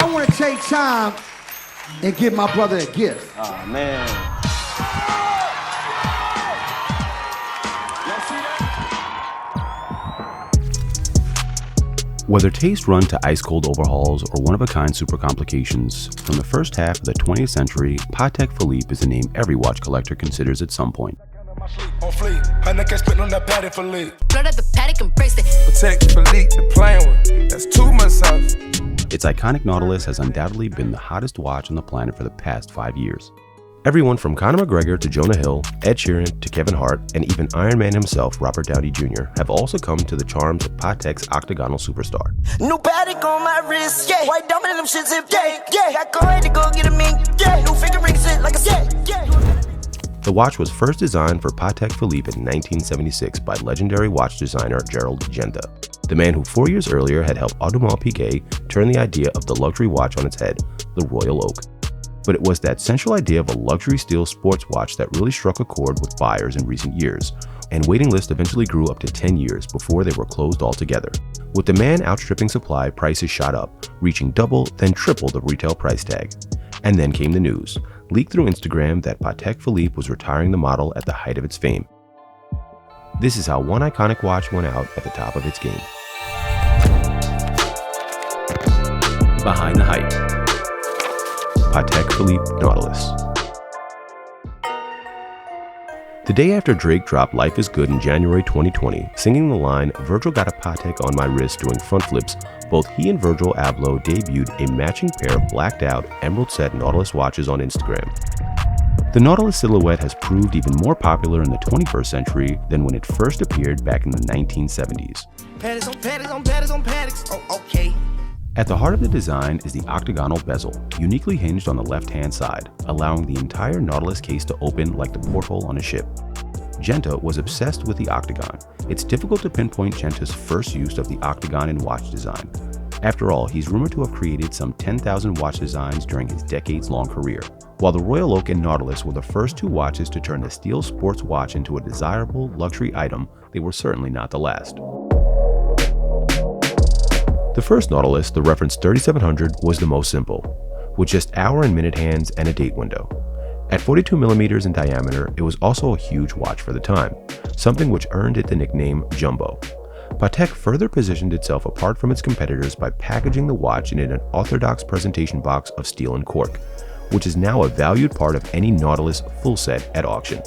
I want to take time and give my brother a gift. Oh, man. Whether taste run to ice-cold overhauls or one-of-a-kind Supercomplications, from the first half of the 20th century, Patek Philippe is a name every watch collector considers at some point. Patek Philippe, the playing one, that's too much sauce. Its iconic Nautilus has undoubtedly been the hottest watch on the planet for the past 5 years. Everyone from Conor McGregor to Jonah Hill, Ed Sheeran to Kevin Hart, and even Iron Man himself, Robert Downey Jr., have all succumbed to the charms of Patek's octagonal superstar. New Patek on my wrist, yeah. White diamond in them shits, yeah. Got coin to go get them in, yeah. New finger ring shit like a yeah. The watch was first designed for Patek Philippe in 1976 by legendary watch designer Gerald Genta, the man who 4 years earlier had helped Audemars Piguet turn the idea of the luxury watch on its head, the Royal Oak. But it was that central idea of a luxury steel sports watch that really struck a chord with buyers in recent years, and waiting lists eventually grew up to 10 years before they were closed altogether. With demand outstripping supply, prices shot up, reaching double, then triple the retail price tag. And then came the news, leaked through Instagram, that Patek Philippe was retiring the model at the height of its fame. This is how one iconic watch went out at the top of its game. Behind the hype. Patek Philippe Nautilus. The day after Drake dropped Life is Good in January 2020, singing the line, "Virgil got a Patek on my wrist," doing front flips, both he and Virgil Abloh debuted a matching pair of blacked out, emerald set Nautilus watches on Instagram. The Nautilus silhouette has proved even more popular in the 21st century than when it first appeared back in the 1970s. Patek's on Patek's on Patek's on Patek's. Oh, okay. At the heart of the design is the octagonal bezel, uniquely hinged on the left-hand side, allowing the entire Nautilus case to open like the porthole on a ship. Genta was obsessed with the octagon. It's difficult to pinpoint Genta's first use of the octagon in watch design. After all, he's rumored to have created some 10,000 watch designs during his decades-long career. While the Royal Oak and Nautilus were the first two watches to turn the steel sports watch into a desirable luxury item, they were certainly not the last. The first Nautilus, the reference 3700, was the most simple, with just hour and minute hands and a date window. At 42mm in diameter, it was also a huge watch for the time, something which earned it the nickname Jumbo. Patek further positioned itself apart from its competitors by packaging the watch in an orthodox presentation box of steel and cork, which is now a valued part of any Nautilus full set at auction.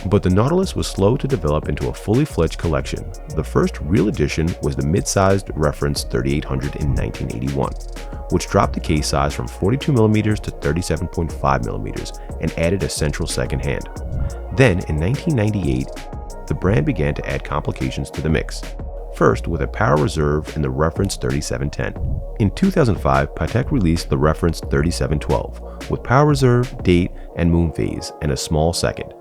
But the Nautilus was slow to develop into a fully fledged collection. The first real edition was the mid-sized reference 3800 in 1981, which dropped the case size from 42mm to 37.5mm and added a central second hand. Then, in 1998, the brand began to add complications to the mix. First, with a power reserve in the reference 3710. In 2005, Patek released the reference 3712, with power reserve, date, and moon phase, and a small second.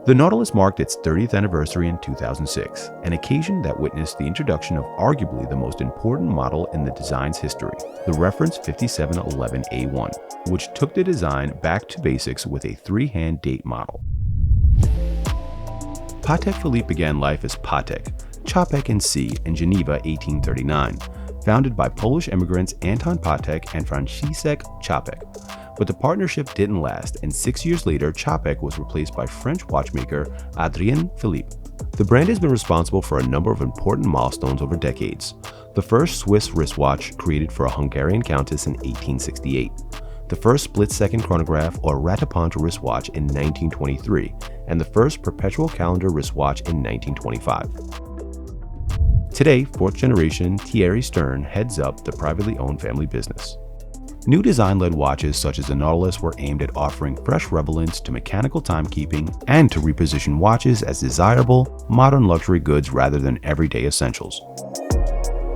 The Nautilus marked its 30th anniversary in 2006, an occasion that witnessed the introduction of arguably the most important model in the design's history, the reference 5711A1, which took the design back to basics with a three-hand date model. Patek Philippe began life as Patek, CZAPEK in C in Geneva 1839, founded by Polish immigrants Anton Patek and Franciszek CZAPEK. But the partnership didn't last, and 6 years later, CZAPEK was replaced by French watchmaker Adrien Philippe. The brand has been responsible for a number of important milestones over decades. The first Swiss wristwatch created for a Hungarian countess in 1868. The first split-second chronograph or Rattrapante wristwatch in 1923, and the first perpetual calendar wristwatch in 1925. Today, fourth generation Thierry Stern heads up the privately owned family business. New design-led watches such as the Nautilus were aimed at offering fresh relevance to mechanical timekeeping and to reposition watches as desirable, modern luxury goods rather than everyday essentials.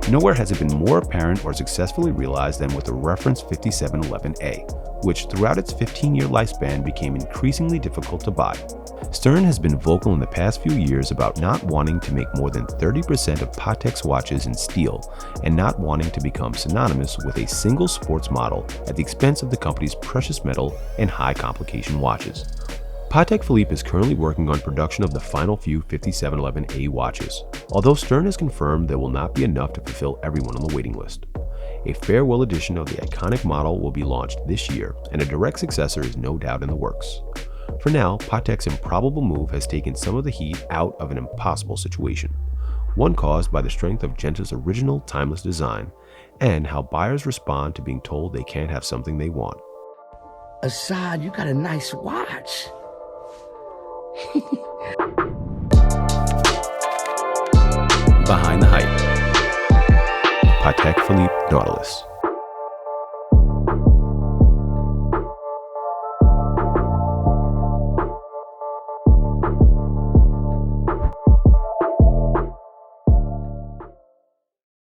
Nowhere has it been more apparent or successfully realized than with the reference 5711A, which throughout its 15-year lifespan became increasingly difficult to buy. Stern has been vocal in the past few years about not wanting to make more than 30% of Patek's watches in steel and not wanting to become synonymous with a single sports model at the expense of the company's precious metal and high complication watches. Patek Philippe is currently working on production of the final few 5711A watches, although Stern has confirmed there will not be enough to fulfill everyone on the waiting list. A farewell edition of the iconic model will be launched this year, and a direct successor is no doubt in the works. For now, Patek's improbable move has taken some of the heat out of an impossible situation, one caused by the strength of Genta's original timeless design, and how buyers respond to being told they can't have something they want. Assad, you got a nice watch. Behind the Hype. Patek Philippe Nautilus.